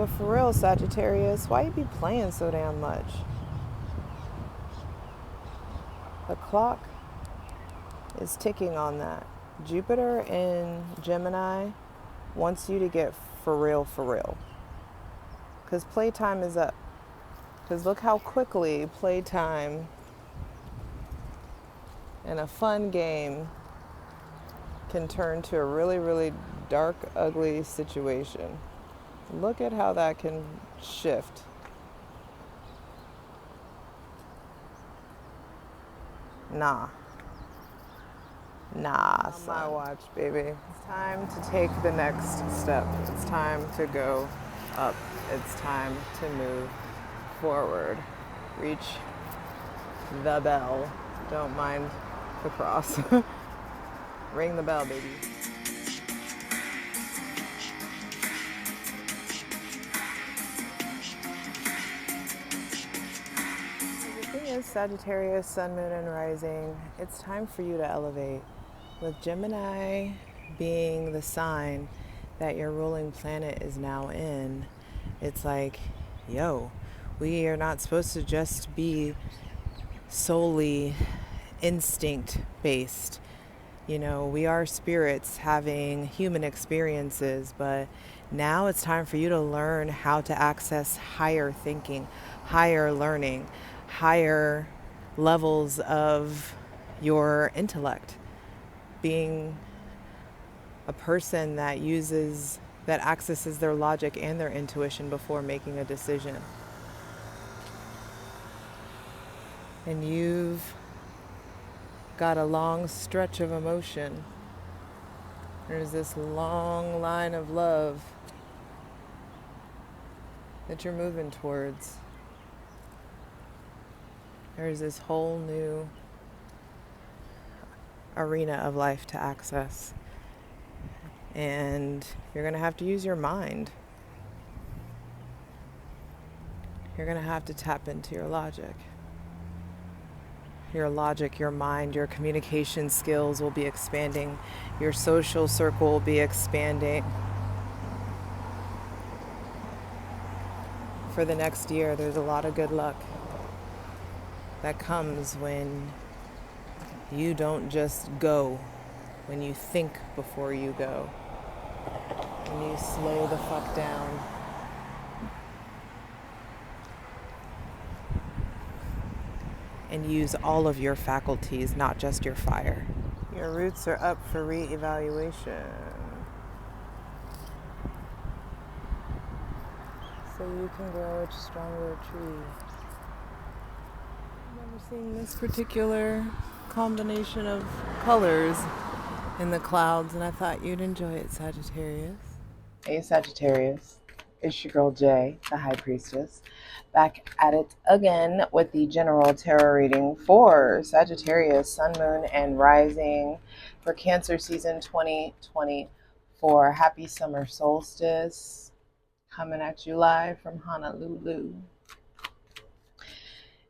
But for real, Sagittarius, why you be playing so damn much? The clock is ticking on that. Jupiter in Gemini wants you to get for real, for real. Because playtime is up. Because look how quickly playtime and a fun game can turn to a really, really dark, ugly situation. Look at how that can shift. Nah, son. My watch, baby. It's time to take the next step. It's time to go up. It's time to move forward. Reach the bell. Don't mind the cross. Ring the bell, baby. The thing is, Sagittarius, Sun, Moon, and Rising, it's time for you to elevate. With Gemini being the sign that your ruling planet is now in, it's like, yo, we are not supposed to just be solely instinct based. You know, we are spirits having human experiences, but now it's time for you to learn how to access higher thinking, higher learning, higher levels of your intellect. Being a person that accesses their logic and their intuition before making a decision. And you've got a long stretch of emotion. There's this long line of love that you're moving towards. There's this whole new arena of life to access. And you're going to have to use your mind. You're going to have to tap into your logic. Your logic, your mind, your communication skills will be expanding. Your social circle will be expanding. For the next year, there's a lot of good luck that comes when you don't just go, when you think before you go, when you slow the fuck down. And use all of your faculties, not just your fire. Your roots are up for re-evaluation. So you can grow a stronger tree. I've never seen this particular combination of colors in the clouds, and I thought you'd enjoy it, Sagittarius. Hey, Sagittarius. It's your girl Jay, the High Priestess, back at it again with the general tarot reading for Sagittarius, Sun, Moon, and Rising for Cancer season 2024. Happy summer solstice, coming at you live from Honolulu.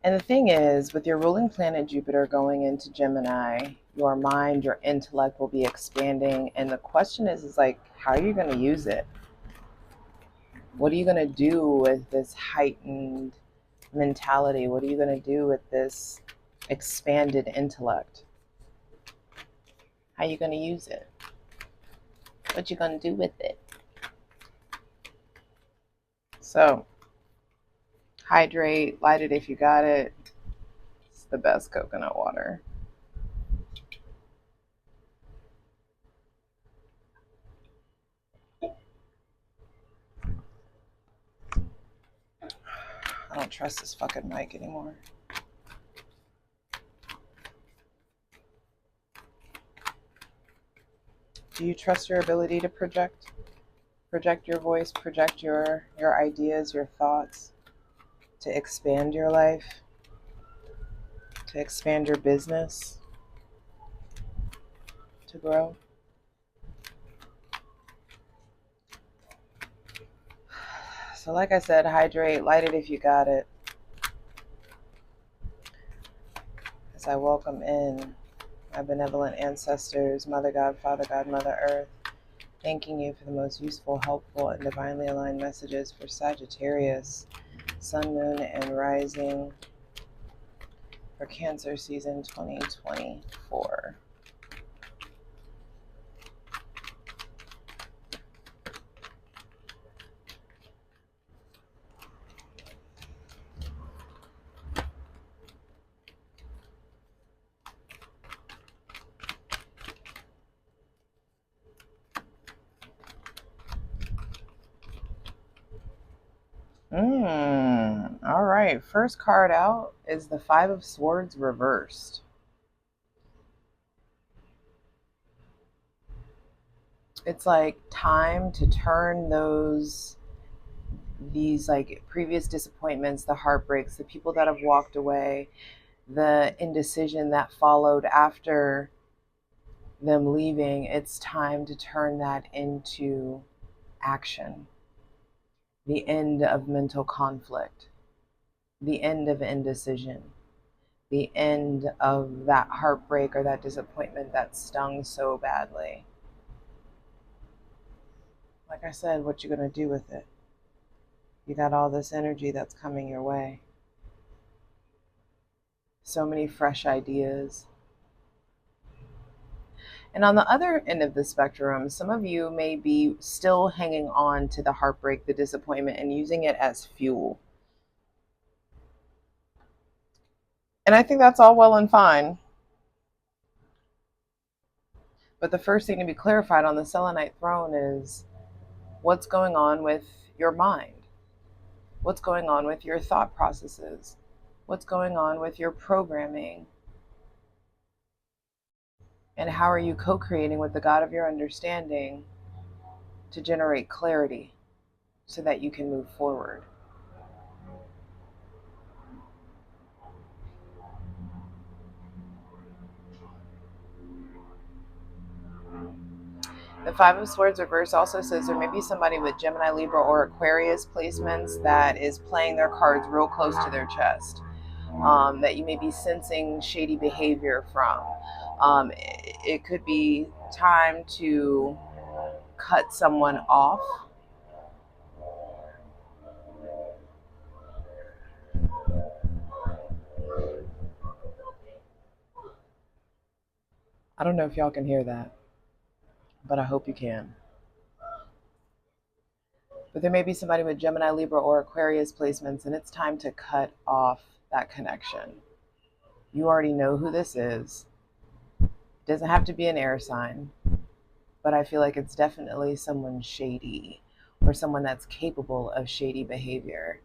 And the thing is, with your ruling planet Jupiter going into Gemini, your mind, your intellect will be expanding. And the question is like, how are you going to use it? What are you going to do with this heightened mentality? What are you going to do with this expanded intellect? How are you going to use it? What you going to do with it? So, hydrate, light it if you got it. It's the best coconut water. I don't trust this fucking mic anymore. Do you trust your ability to project your voice, project your ideas, your thoughts, to expand your life, to expand your business, to grow? So like I said, hydrate, light it if you got it. As I welcome in my benevolent ancestors, Mother God, Father God, Mother Earth, Thanking you for the most useful, helpful, and divinely aligned messages for Sagittarius, Sun, Moon, and Rising for Cancer season 2024. All right. First card out is the Five of Swords reversed. It's like time to turn these like previous disappointments, the heartbreaks, the people that have walked away, the indecision that followed after them leaving. It's time to turn that into action. The end of mental conflict, the end of indecision, the end of that heartbreak or that disappointment that stung so badly. Like I said, what you gonna do with it? You got all this energy that's coming your way. So many fresh ideas. And on the other end of the spectrum, some of you may be still hanging on to the heartbreak, the disappointment, and using it as fuel. And I think that's all well and fine. But the first thing to be clarified on the selenite throne is what's going on with your mind? What's going on with your thought processes? What's going on with your programming? And how are you co-creating with the God of your understanding to generate clarity so that you can move forward? The Five of Swords reverse also says there may be somebody with Gemini, Libra, or Aquarius placements that is playing their cards real close to their chest, that you may be sensing shady behavior from. It could be time to cut someone off. I don't know if y'all can hear that, but I hope you can. But there may be somebody with Gemini, Libra, or Aquarius placements, and it's time to cut off that connection. You already know who this is. It doesn't have to be an air sign, but I feel like it's definitely someone shady or someone that's capable of shady behavior.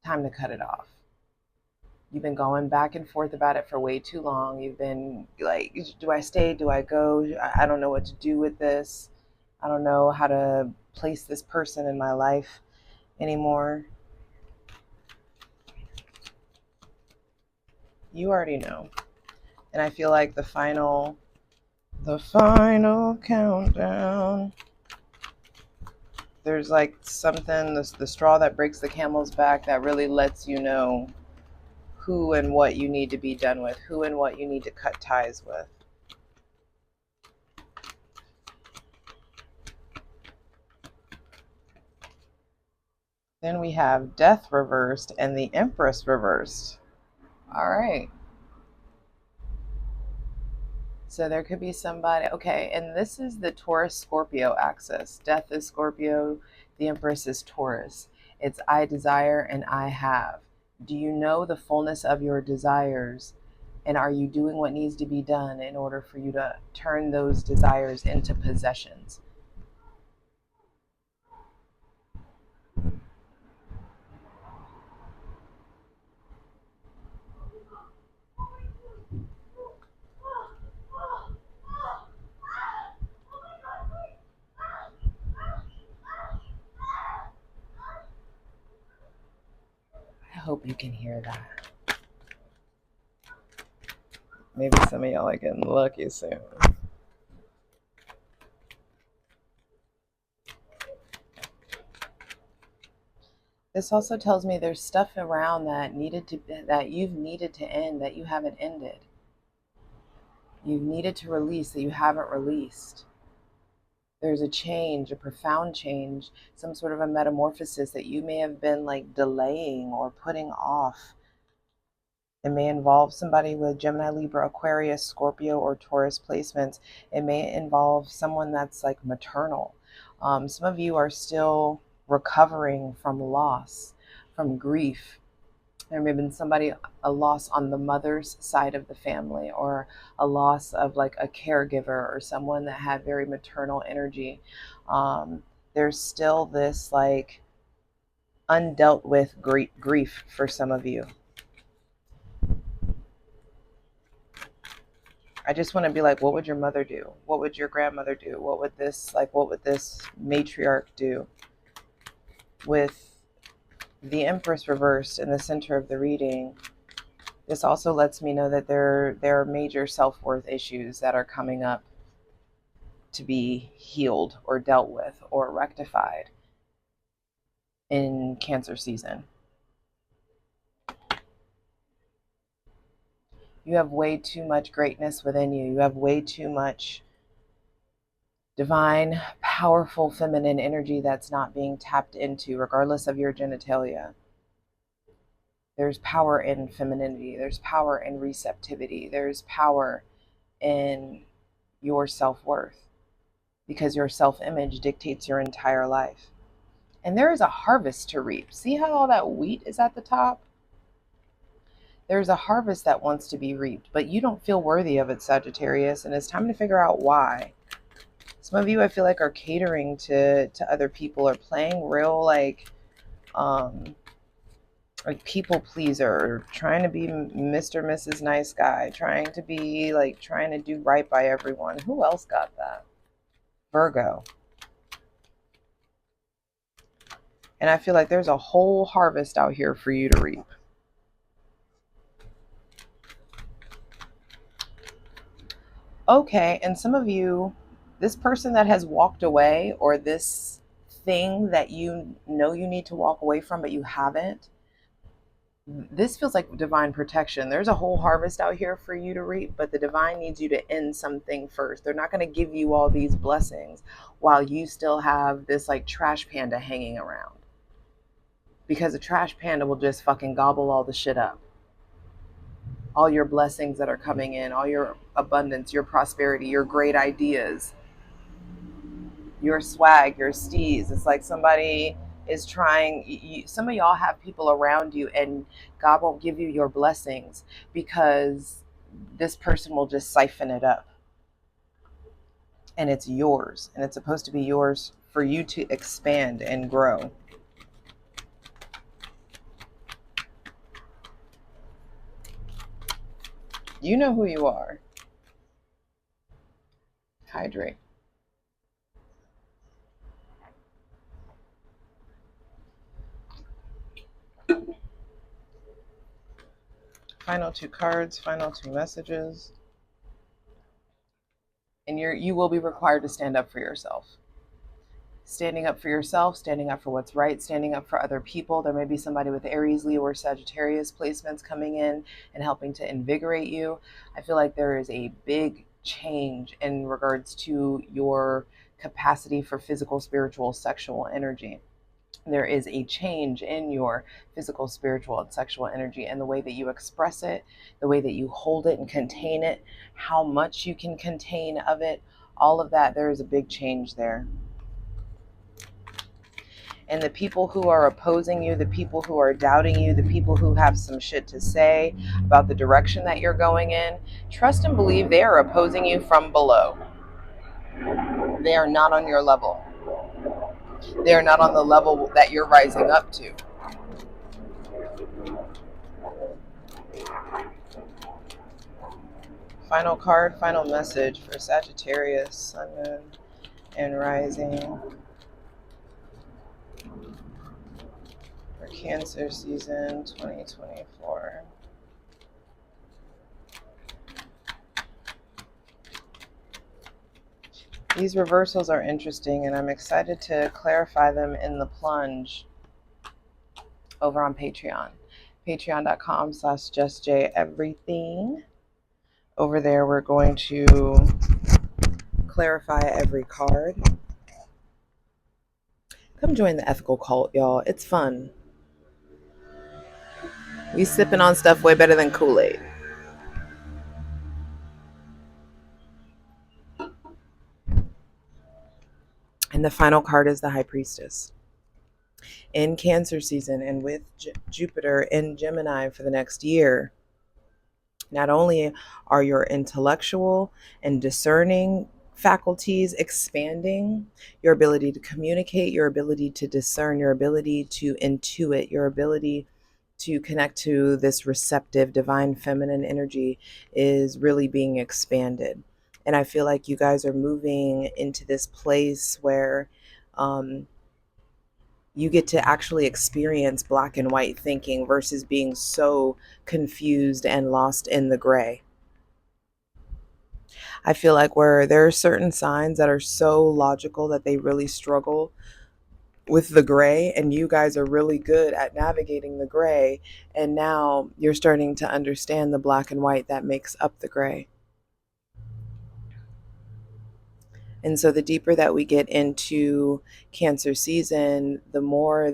Time to cut it off. You've been going back and forth about it for way too long. You've been like, do I stay? Do I go? I don't know what to do with this. I don't know how to place this person in my life anymore. You already know. And I feel like the final countdown, there's like something, the straw that breaks the camel's back, that really lets you know who and what you need to be done with, who and what you need to cut ties with. Then we have Death reversed and the Empress reversed. All right. So there could be somebody, okay, and this is the Taurus Scorpio axis. Death is Scorpio, the Empress is Taurus. It's I desire and I have. Do you know the fullness of your desires? And are you doing what needs to be done in order for you to turn those desires into possessions? I hope you can hear that. Maybe some of y'all are getting lucky soon. This also tells me there's stuff around that you've needed to end that you haven't ended. You've needed to release that you haven't released. There's a change, a profound change, some sort of a metamorphosis that you may have been like delaying or putting off. It may involve somebody with Gemini, Libra, Aquarius, Scorpio, or Taurus placements. It may involve someone that's like maternal. Some of you are still recovering from loss, from grief. There may have been somebody, a loss on the mother's side of the family, or a loss of like a caregiver or someone that had very maternal energy. There's still this like undealt with grief for some of you. I just want to be like, what would your mother do? What would your grandmother do? What would this matriarch do? With the Empress reversed in the center of the reading, this also lets me know that there are major self-worth issues that are coming up to be healed or dealt with or rectified in Cancer season. You have way too much greatness within you. You have way too much divine, powerful feminine energy that's not being tapped into, regardless of your genitalia. There's power in femininity. There's power in receptivity. There's power in your self-worth, because your self-image dictates your entire life. And there is a harvest to reap. See how all that wheat is at the top? There's a harvest that wants to be reaped, but you don't feel worthy of it, Sagittarius, and it's time to figure out why. Some of you, I feel like, are catering to other people, or playing real like people pleaser, or trying to be Mr. Mrs. Nice Guy, trying to be like trying to do right by everyone. Who else got that? Virgo. And I feel like there's a whole harvest out here for you to reap. Okay, and some of you, this person that has walked away, or this thing that you know you need to walk away from but you haven't, this feels like divine protection. There's a whole harvest out here for you to reap, but the divine needs you to end something first. They're not going to give you all these blessings while you still have this like trash panda hanging around, because a trash panda will just fucking gobble all the shit up. All your blessings that are coming in, all your abundance, your prosperity, your great ideas, your swag, your steez. It's like somebody is trying, some of y'all have people around you, and God won't give you your blessings because this person will just siphon it up. And it's yours, and it's supposed to be yours for you to expand and grow. You know who you are. Hydrate. Final two cards, final two messages. And you will be required to stand up for yourself. Standing up for yourself, standing up for what's right, standing up for other people. There may be somebody with Aries, Leo, or Sagittarius placements coming in and helping to invigorate you. I feel like there is a big change in regards to your capacity for physical, spiritual, sexual energy. There is a change in your physical, spiritual, and sexual energy, and the way that you express it, the way that you hold it and contain it, how much you can contain of it, all of that. There is a big change there. And the people who are opposing you, the people who are doubting you, the people who have some shit to say about the direction that you're going in, trust and believe they are opposing you from below. They are not on your level. They are not on the level that you're rising up to. Final card, final message for Sagittarius, Sun, Moon, and Rising. For Cancer season 2024. These reversals are interesting, and I'm excited to clarify them in the plunge over on Patreon. Patreon.com/JustJEverything. Over there, we're going to clarify every card. Come join the ethical cult, y'all. It's fun. We sipping on stuff way better than Kool-Aid. And the final card is the High Priestess. In Cancer season and with Jupiter in Gemini for the next year, not only are your intellectual and discerning faculties expanding, your ability to communicate, your ability to discern, your ability to intuit, your ability to connect to this receptive divine feminine energy is really being expanded. And I feel like you guys are moving into this place where you get to actually experience black and white thinking versus being so confused and lost in the gray. I feel like where there are certain signs that are so logical that they really struggle with the gray, and you guys are really good at navigating the gray, and now you're starting to understand the black and white that makes up the gray. And so the deeper that we get into Cancer season, the more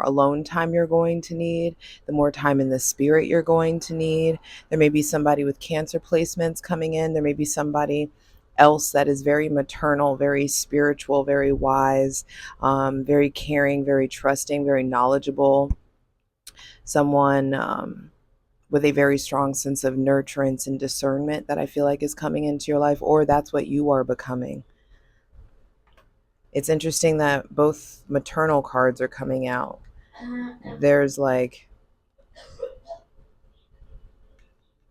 alone time you're going to need, the more time in the spirit you're going to need. There may be somebody with Cancer placements coming in. There may be somebody else that is very maternal, very spiritual, very wise, very caring, very trusting, very knowledgeable. Someone with a very strong sense of nurturance and discernment that I feel like is coming into your life, or that's what you are becoming. It's interesting that both maternal cards are coming out. There's like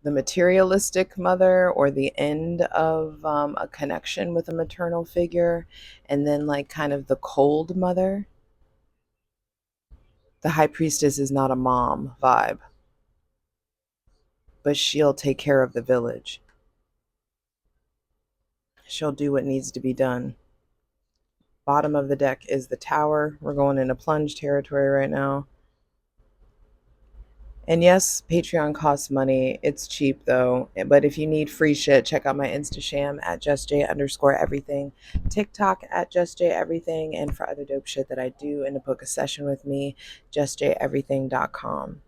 the materialistic mother, or the end of a connection with a maternal figure, and then like kind of the cold mother. The High Priestess is not a mom vibe, but she'll take care of the village. She'll do what needs to be done. Bottom of the deck is the Tower. We're going into plunge territory right now. And yes, Patreon costs money. It's cheap though. But if you need free shit, check out my Instasham at JustJ_everything, TikTok at JustJEverything, and for other dope shit that I do and to book a session with me, JustJEverything.com.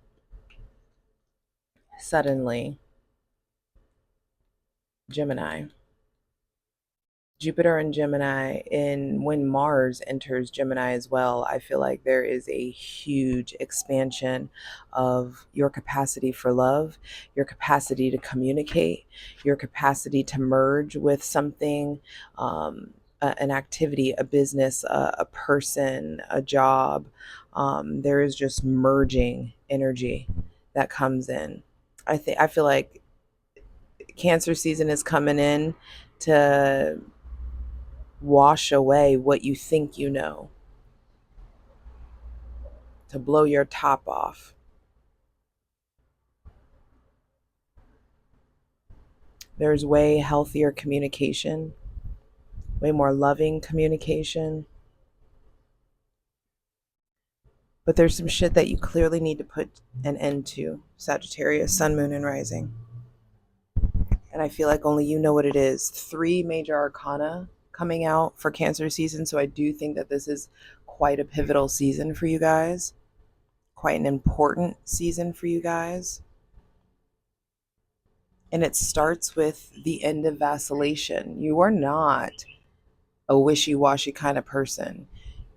Suddenly, Gemini. Jupiter and Gemini, and when Mars enters Gemini as well, I feel like there is a huge expansion of your capacity for love, your capacity to communicate, your capacity to merge with something, an activity, a business, a person, a job. There is just merging energy that comes in. I feel like Cancer season is coming in to wash away what you think you know, to blow your top off. There's way healthier communication, way more loving communication. But there's some shit that you clearly need to put an end to, Sagittarius, Sun, Moon, and Rising. And I feel like only you know what it is. 3 major arcana coming out for Cancer season. So I do think that this is quite a pivotal season for you guys, quite an important season for you guys. And it starts with the end of vacillation. You are not a wishy-washy kind of person.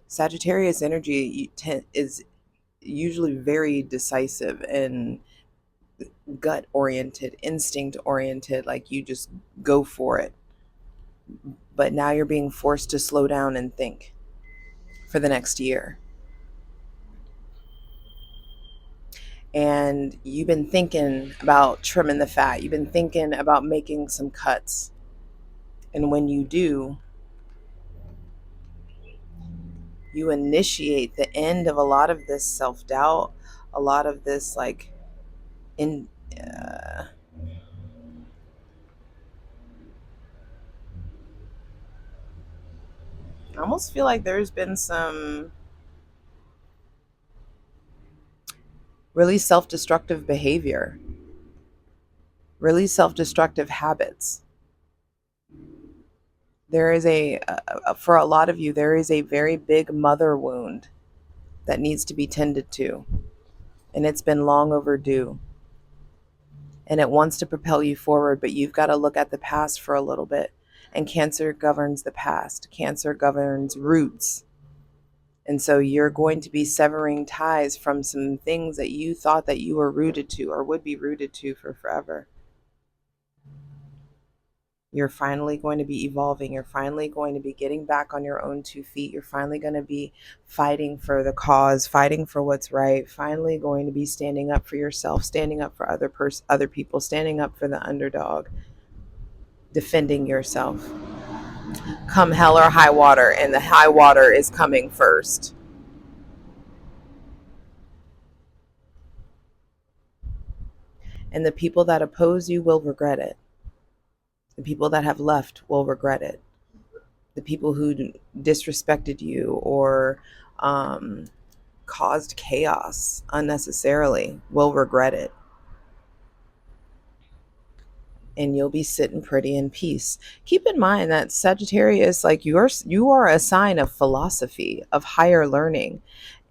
Sagittarius energy is usually very decisive and gut oriented, instinct oriented, like you just go for it. But now you're being forced to slow down and think for the next year. And you've been thinking about trimming the fat. You've been thinking about making some cuts. And when you do, you initiate the end of a lot of this self-doubt, a lot of this like in I almost feel like there's been some really self-destructive behavior, really self-destructive habits. There is for a lot of you, there is a very big mother wound that needs to be tended to, and it's been long overdue. And it wants to propel you forward, but you've got to look at the past for a little bit. And Cancer governs the past. Cancer governs roots. And so you're going to be severing ties from some things that you thought that you were rooted to or would be rooted to for forever. You're finally going to be evolving. You're finally going to be getting back on your own 2 feet. You're finally going to be fighting for the cause, fighting for what's right, finally going to be standing up for yourself, standing up for other people, standing up for the underdog, defending yourself. Come hell or high water, and the high water is coming first. And the people that oppose you will regret it. The people that have left will regret it. The people who disrespected you or caused chaos unnecessarily will regret it. And you'll be sitting pretty in peace. Keep in mind that Sagittarius, like you are a sign of philosophy, of higher learning.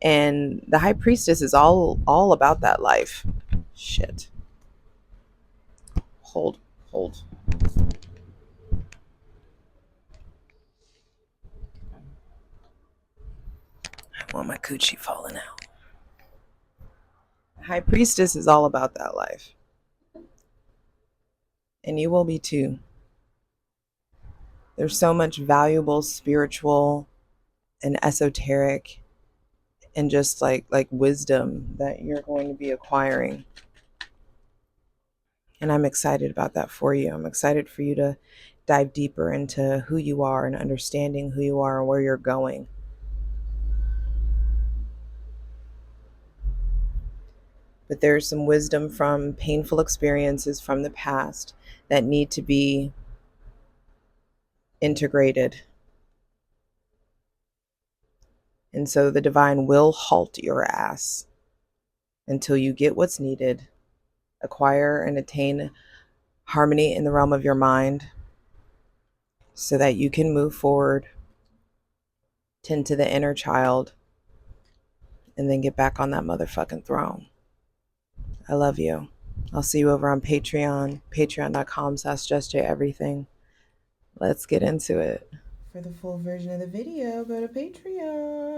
And the high priestess is all about that life. Shit. Hold. I want my coochie falling out. High priestess is all about that life. And you will be too. There's so much valuable spiritual and esoteric and just like wisdom that you're going to be acquiring. And I'm excited about that for you. I'm excited for you to dive deeper into who you are and understanding who you are and where you're going. But there's some wisdom from painful experiences from the past that need to be integrated. And so the divine will halt your ass until you get what's needed, acquire and attain harmony in the realm of your mind so that you can move forward, tend to the inner child, and then get back on that motherfucking throne. I love you. I'll see you over on Patreon, patreon.com/JustJEverything. Let's get into it. For the full version of the video, go to Patreon.